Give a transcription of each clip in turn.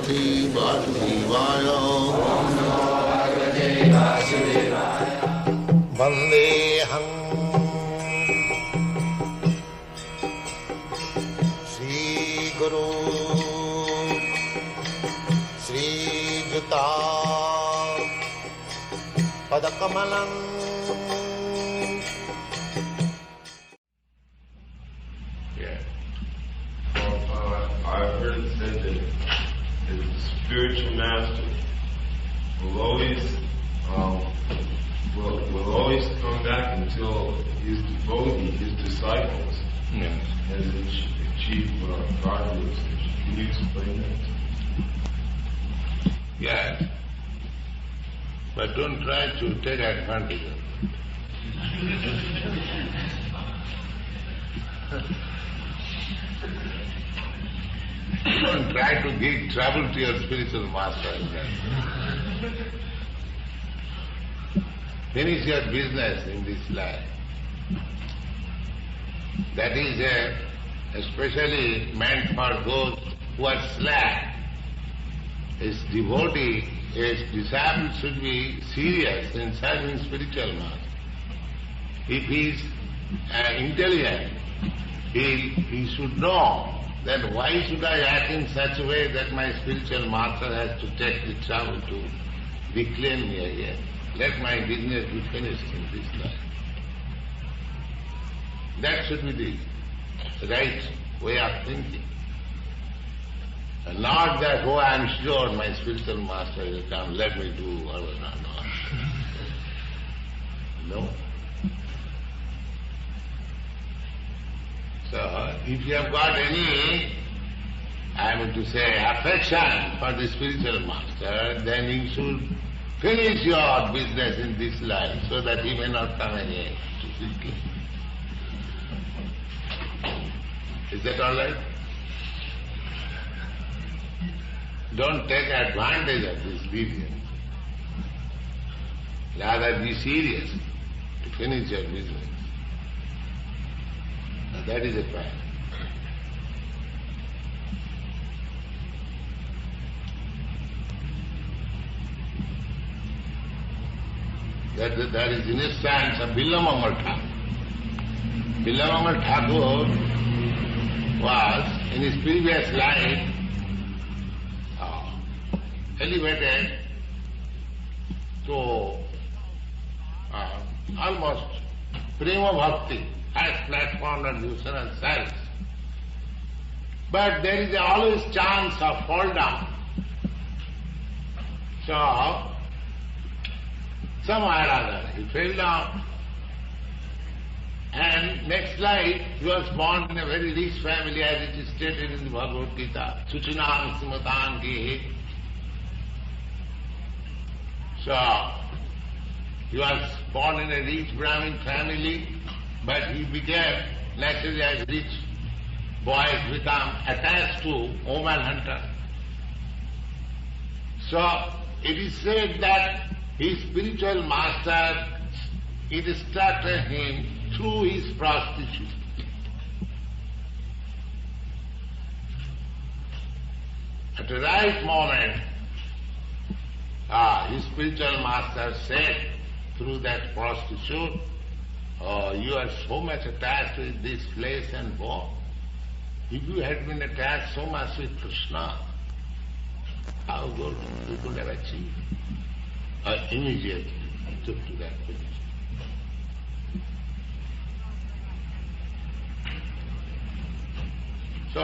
Bhagavate Vasudevaya. Vandeham Sri Guru Sri Juta Padakamalam. I've heard it said that the spiritual master will always come back until his devotee, his disciples, has achieved godliness. Can you explain that? Yes, but don't try to take advantage of it. Don't try to give trouble to your spiritual master. Finish your business in this life. That is especially meant for those who are slack. His devotee, his disciple should be serious in serving spiritual master. If he is intelligent, he should know that why should I act in such a way that my spiritual master has to take the trouble to reclaim me again. Let my business be finished in this life. That should be the right way of thinking. And not that, oh, I am sure my spiritual master will come, let me do whatever. No. So, if you have got any, I am going to say, affection for the spiritual master, then you should finish your business in this life so that he may not come again to seek you. Is that all right? Don't take advantage of this deviance. Rather be serious to finish your business. Now that is a fact. That is in a sense of Billamangal Thakur. Billamangal Thakur was, in his previous life, elevated to almost prema bhakti, highest platform of devotion and service. But there is always chance of fall down. So, somewhere or other, he fell down. And next life, he was born in a very rich family, as it is stated in the Bhagavad-gita. Suchinam simatan ki. So, he was born in a rich Brahmin family, but he became, naturally as rich boys become attached to woman hunter. So, it is said that his spiritual master instructed him through his prostitution. At the right moment, his spiritual master said through that prostitute, "Oh, you are so much attached with this flesh and bone. If you had been attached so much with Krishna, how good you could have achieved?" Immediately took to that position. So,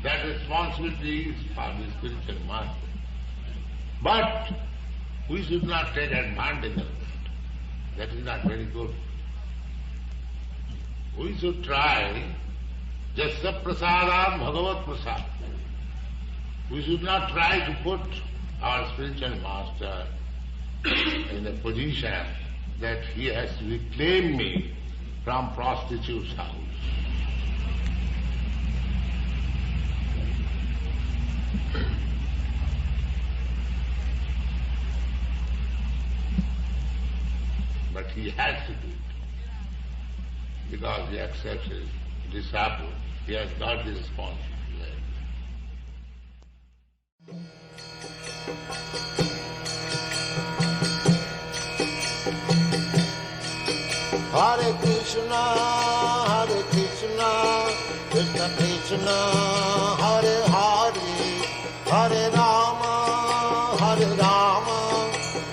that responsibility is for the spiritual master. But we should not take advantage of it. That is not very good. We should try Jasya prasadat bhagavat prasad. We should not try to put our spiritual master in a position that he has to reclaim me from prostitute's house. But he has to do it because he accepts his disciple. He has got the responsibility. Hare Krishna, Krishna Krishna, Hare Hare, Hare Rama,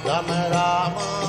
Rama Rama